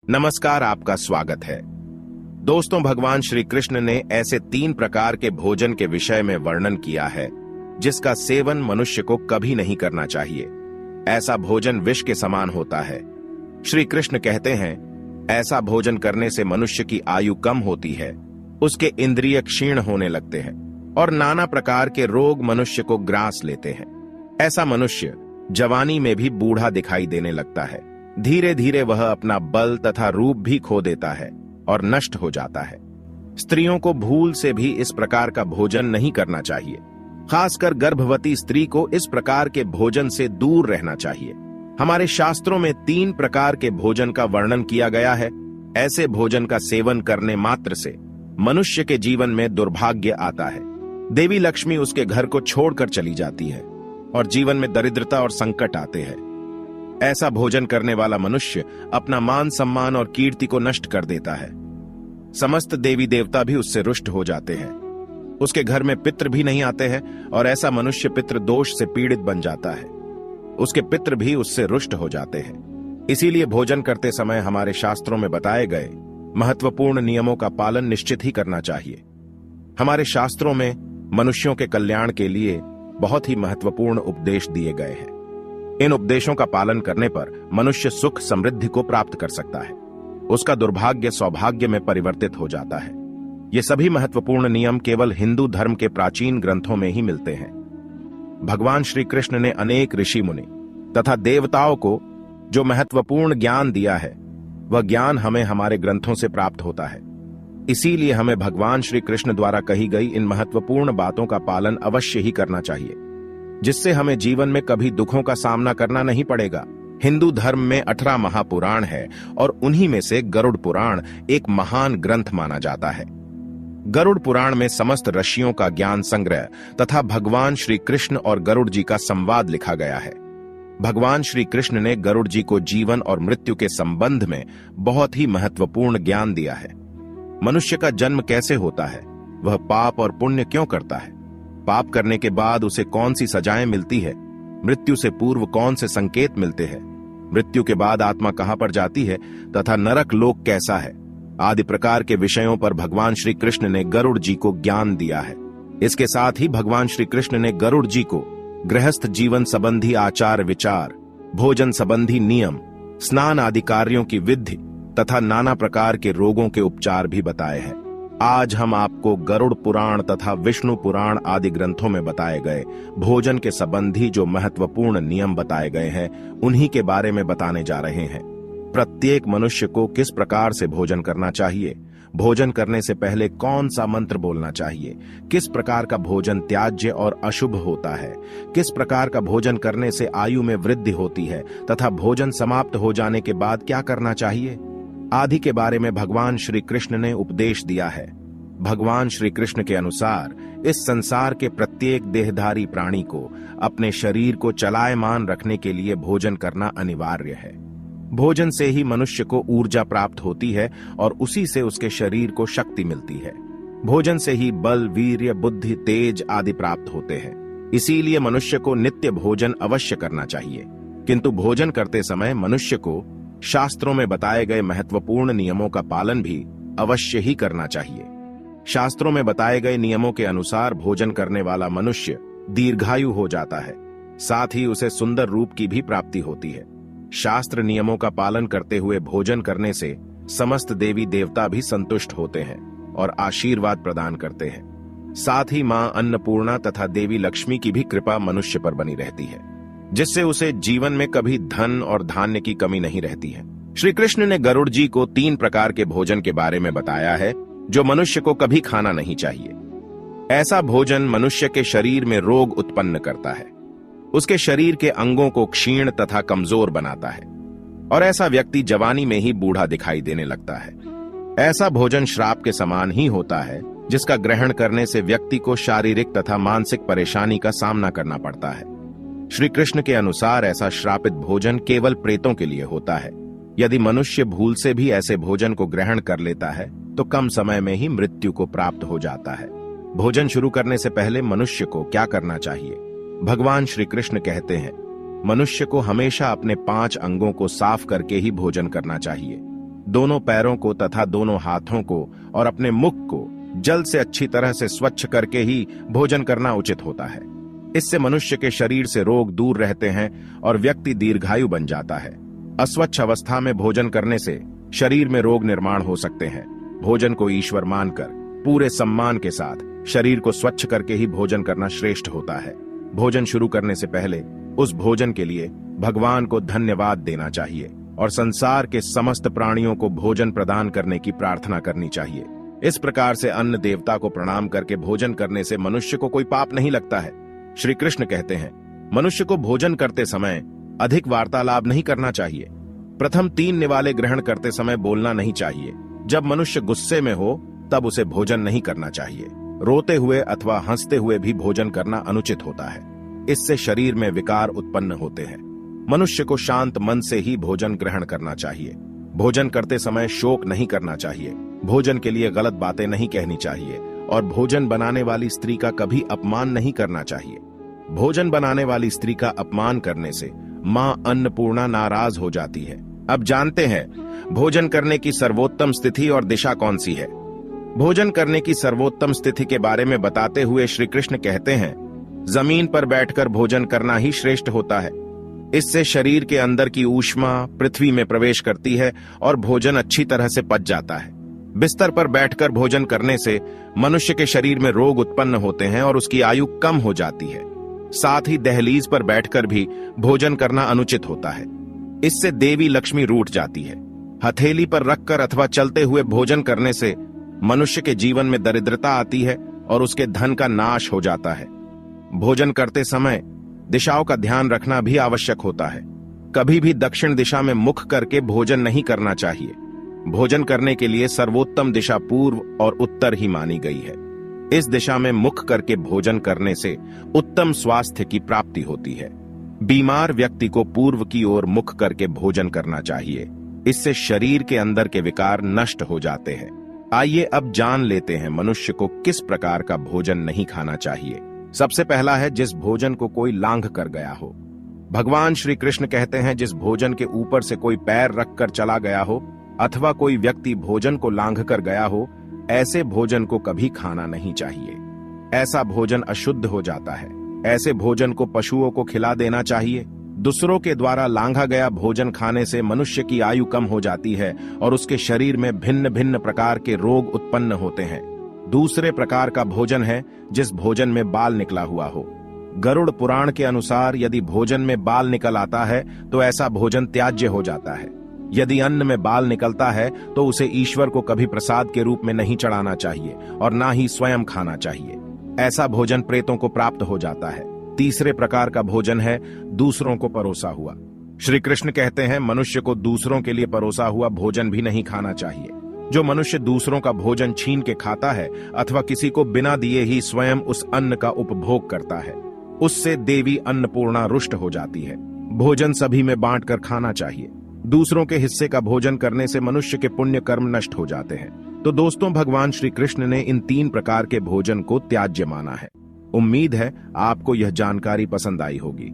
नमस्कार, आपका स्वागत है। दोस्तों, भगवान श्री कृष्ण ने ऐसे 3 प्रकार के भोजन के विषय में वर्णन किया है जिसका सेवन मनुष्य को कभी नहीं करना चाहिए। ऐसा भोजन विष के समान होता है। श्री कृष्ण कहते हैं, ऐसा भोजन करने से मनुष्य की आयु कम होती है, उसके इंद्रिय क्षीण होने लगते हैं और नाना प्रकार के रोग मनुष्य को ग्रास लेते हैं। ऐसा मनुष्य जवानी में भी बूढ़ा दिखाई देने लगता है। धीरे धीरे वह अपना बल तथा रूप भी खो देता है और नष्ट हो जाता है। स्त्रियों को भूल से भी इस प्रकार का भोजन नहीं करना चाहिए। खासकर गर्भवती स्त्री को इस प्रकार के भोजन से दूर रहना चाहिए। हमारे शास्त्रों में 3 प्रकार के भोजन का वर्णन किया गया है। ऐसे भोजन का सेवन करने मात्र से मनुष्य के जीवन में दुर्भाग्य आता है। देवी लक्ष्मी उसके घर को छोड़कर चली जाती है और जीवन में दरिद्रता और संकट आते हैं। ऐसा भोजन करने वाला मनुष्य अपना मान सम्मान और कीर्ति को नष्ट कर देता है। समस्त देवी देवता भी उससे रुष्ट हो जाते हैं। उसके घर में पितृ भी नहीं आते हैं और ऐसा मनुष्य पितृ दोष से पीड़ित बन जाता है। उसके पितृ भी उससे रुष्ट हो जाते हैं। इसीलिए भोजन करते समय हमारे शास्त्रों में बताए गए महत्वपूर्ण नियमों का पालन निश्चित ही करना चाहिए। हमारे शास्त्रों में मनुष्यों के कल्याण के लिए बहुत ही महत्वपूर्ण उपदेश दिए गए हैं। इन उपदेशों का पालन करने पर मनुष्य सुख समृद्धि को प्राप्त कर सकता है। उसका दुर्भाग्य सौभाग्य में परिवर्तित हो जाता है। ये सभी महत्वपूर्ण नियम केवल हिंदू धर्म के प्राचीन ग्रंथों में ही मिलते हैं। भगवान श्री कृष्ण ने अनेक ऋषि मुनि तथा देवताओं को जो महत्वपूर्ण ज्ञान दिया है, वह ज्ञान हमें हमारे ग्रंथों से प्राप्त होता है। इसीलिए हमें भगवान श्री कृष्ण द्वारा कही गई इन महत्वपूर्ण बातों का पालन अवश्य ही करना चाहिए, जिससे हमें जीवन में कभी दुखों का सामना करना नहीं पड़ेगा। हिंदू धर्म में 18 महापुराण है और उन्हीं में से गरुड़ पुराण एक महान ग्रंथ माना जाता है। गरुड़ पुराण में समस्त ऋषियों का ज्ञान संग्रह तथा भगवान श्री कृष्ण और गरुड़ जी का संवाद लिखा गया है। भगवान श्री कृष्ण ने गरुड़ जी को जीवन और मृत्यु के संबंध में बहुत ही महत्वपूर्ण ज्ञान दिया है। मनुष्य का जन्म कैसे होता है, वह पाप और पुण्य क्यों करता है, पाप करने के बाद उसे कौन सी सजाएं मिलती है, मृत्यु से पूर्व कौन से संकेत मिलते हैं, मृत्यु के बाद आत्मा कहां पर जाती है तथा नरक लोक कैसा है, आदि प्रकार के विषयों पर भगवान श्री कृष्ण ने गरुड़ जी को ज्ञान दिया है। इसके साथ ही भगवान श्री कृष्ण ने गरुड़ जी को गृहस्थ जीवन संबंधी आचार विचार, भोजन संबंधी नियम, स्नान आदि कार्यों की विधि तथा नाना प्रकार के रोगों के उपचार भी बताए हैं। आज हम आपको गरुड़ पुराण तथा विष्णु पुराण आदि ग्रंथों में बताए गए भोजन के संबंधी जो महत्वपूर्ण नियम बताए गए हैं, उन्हीं के बारे में बताने जा रहे हैं। प्रत्येक मनुष्य को किस प्रकार से भोजन करना चाहिए, भोजन करने से पहले कौन सा मंत्र बोलना चाहिए, किस प्रकार का भोजन त्याज्य और अशुभ होता है, किस प्रकार का भोजन करने से आयु में वृद्धि होती है तथा भोजन समाप्त हो जाने के बाद क्या करना चाहिए आदि के बारे में भगवान श्री कृष्ण ने उपदेश दिया है। भगवान श्री कृष्ण के अनुसार इस संसार के प्रत्येक देहधारी प्राणी को अपने शरीर को चलायमान रखने के लिए भोजन करना अनिवार्य है। भोजन से ही मनुष्य को ऊर्जा प्राप्त होती है और उसी से उसके शरीर को शक्ति मिलती है। भोजन से ही बल, वीर्य, बुद्धि, तेज आदि प्राप्त होते हैं। इसीलिए मनुष्य को नित्य भोजन अवश्य करना चाहिए। किंतु भोजन करते समय मनुष्य को शास्त्रों में बताए गए महत्वपूर्ण नियमों का पालन भी अवश्य ही करना चाहिए। शास्त्रों में बताए गए नियमों के अनुसार भोजन करने वाला मनुष्य दीर्घायु हो जाता है, साथ ही उसे सुंदर रूप की भी प्राप्ति होती है। शास्त्र नियमों का पालन करते हुए भोजन करने से समस्त देवी देवता भी संतुष्ट होते हैं और आशीर्वाद प्रदान करते हैं। साथ ही मां अन्नपूर्णा तथा देवी लक्ष्मी की भी कृपा मनुष्य पर बनी रहती है, जिससे उसे जीवन में कभी धन और धान्य की कमी नहीं रहती है। श्री कृष्ण ने गरुड़ जी को 3 प्रकार के भोजन के बारे में बताया है जो मनुष्य को कभी खाना नहीं चाहिए। ऐसा भोजन मनुष्य के शरीर में रोग उत्पन्न करता है, उसके शरीर के अंगों को क्षीण तथा कमजोर बनाता है और ऐसा व्यक्ति जवानी में ही बूढ़ा दिखाई देने लगता है। ऐसा भोजन श्राप के समान ही होता है, जिसका ग्रहण करने से व्यक्ति को शारीरिक तथा मानसिक परेशानी का सामना करना पड़ता है। श्री कृष्ण के अनुसार ऐसा श्रापित भोजन केवल प्रेतों के लिए होता है। यदि मनुष्य भूल से भी ऐसे भोजन को ग्रहण कर लेता है तो कम समय में ही मृत्यु को प्राप्त हो जाता है। भोजन शुरू करने से पहले मनुष्य को क्या करना चाहिए? भगवान श्री कृष्ण कहते हैं, मनुष्य को हमेशा अपने 5 अंगों को साफ करके ही भोजन करना चाहिए। दोनों पैरों को तथा दोनों हाथों को और अपने मुख को जल से अच्छी तरह से स्वच्छ करके ही भोजन करना उचित होता है। इससे मनुष्य के शरीर से रोग दूर रहते हैं और व्यक्ति दीर्घायु बन जाता है। अस्वच्छ अवस्था में भोजन करने से शरीर में रोग निर्माण हो सकते हैं। भोजन को ईश्वर मानकर पूरे सम्मान के साथ शरीर को स्वच्छ करके ही भोजन करना श्रेष्ठ होता है। भोजन शुरू करने से पहले उस भोजन के लिए भगवान को धन्यवाद देना चाहिए और संसार के समस्त प्राणियों को भोजन प्रदान करने की प्रार्थना करनी चाहिए। इस प्रकार से अन्न देवता को प्रणाम करके भोजन करने से मनुष्य को कोई पाप नहीं लगता है। श्री कृष्ण कहते हैं, मनुष्य को भोजन करते समय अधिक वार्तालाप नहीं करना चाहिए। प्रथम 3 निवाले ग्रहण करते समय बोलना नहीं चाहिए। जब मनुष्य गुस्से में हो तब उसे भोजन नहीं करना चाहिए। रोते हुए अथवा हंसते हुए भी भोजन करना अनुचित होता है। इससे शरीर में विकार उत्पन्न होते हैं। मनुष्य को शांत मन से ही भोजन ग्रहण करना चाहिए। भोजन करते समय शोक नहीं करना चाहिए। भोजन के लिए गलत बातें नहीं कहनी चाहिए और भोजन बनाने वाली स्त्री का कभी अपमान नहीं करना चाहिए। भोजन बनाने वाली स्त्री का अपमान करने से मां अन्नपूर्णा नाराज हो जाती है। अब जानते हैं भोजन करने की सर्वोत्तम स्थिति और दिशा कौन सी है। भोजन करने की सर्वोत्तम स्थिति के बारे में बताते हुए श्री कृष्ण कहते हैं, जमीन पर बैठकर भोजन करना ही श्रेष्ठ होता है। इससे शरीर के अंदर की ऊष्मा पृथ्वी में प्रवेश करती है और भोजन अच्छी तरह से पच जाता है। बिस्तर पर बैठकर भोजन करने से मनुष्य के शरीर में रोग उत्पन्न होते हैं और उसकी आयु कम हो जाती है। साथ ही दहलीज पर बैठकर भी भोजन करना अनुचित होता है। इससे देवी लक्ष्मी रूठ जाती है। हथेली पर रखकर अथवा चलते हुए भोजन करने से मनुष्य के जीवन में दरिद्रता आती है और उसके धन का नाश हो जाता है। भोजन करते समय दिशाओं का ध्यान रखना भी आवश्यक होता है। कभी भी दक्षिण दिशा में मुख करके भोजन नहीं करना चाहिए। भोजन करने के लिए सर्वोत्तम दिशा पूर्व और उत्तर ही मानी गई है। इस दिशा में मुख करके भोजन करने से उत्तम स्वास्थ्य की प्राप्ति होती है। बीमार व्यक्ति को पूर्व की ओर मुख करके भोजन करना चाहिए। इससे शरीर के अंदर के विकार नष्ट हो जाते हैं। आइए अब जान लेते हैं मनुष्य को किस प्रकार का भोजन नहीं खाना चाहिए। सबसे पहला है जिस भोजन को कोई लांघ कर गया हो। भगवान श्री कृष्ण कहते हैं, जिस भोजन के ऊपर से कोई पैर रखकर चला गया हो अथवा कोई व्यक्ति भोजन को लांघ कर गया हो, ऐसे भोजन को कभी खाना नहीं चाहिए। ऐसा भोजन अशुद्ध हो जाता है। ऐसे भोजन को पशुओं को खिला देना चाहिए। दूसरों के द्वारा लांघा गया भोजन खाने से मनुष्य की आयु कम हो जाती है और उसके शरीर में भिन्न भिन्न प्रकार के रोग उत्पन्न होते हैं। दूसरे प्रकार का भोजन है जिस भोजन में बाल निकला हुआ हो। गरुड़ पुराण के अनुसार यदि भोजन में बाल निकल आता है तो ऐसा भोजन त्याज्य हो जाता है। यदि अन्न में बाल निकलता है तो उसे ईश्वर को कभी प्रसाद के रूप में नहीं चढ़ाना चाहिए और ना ही स्वयं खाना चाहिए। ऐसा भोजन प्रेतों को प्राप्त हो जाता है। तीसरे प्रकार का भोजन है दूसरों को परोसा हुआ। श्री कृष्ण कहते हैं, मनुष्य को दूसरों के लिए परोसा हुआ भोजन भी नहीं खाना चाहिए। जो मनुष्य दूसरों का भोजन छीन के खाता है अथवा किसी को बिना दिए ही स्वयं उस अन्न का उपभोग करता है, उससे देवी अन्नपूर्णा रुष्ट हो जाती है। भोजन सभी में बांटकर खाना चाहिए। दूसरों के हिस्से का भोजन करने से मनुष्य के पुण्य कर्म नष्ट हो जाते हैं। तो दोस्तों, भगवान श्री कृष्ण ने इन 3 प्रकार के भोजन को त्याज्य माना है। उम्मीद है आपको यह जानकारी पसंद आई होगी।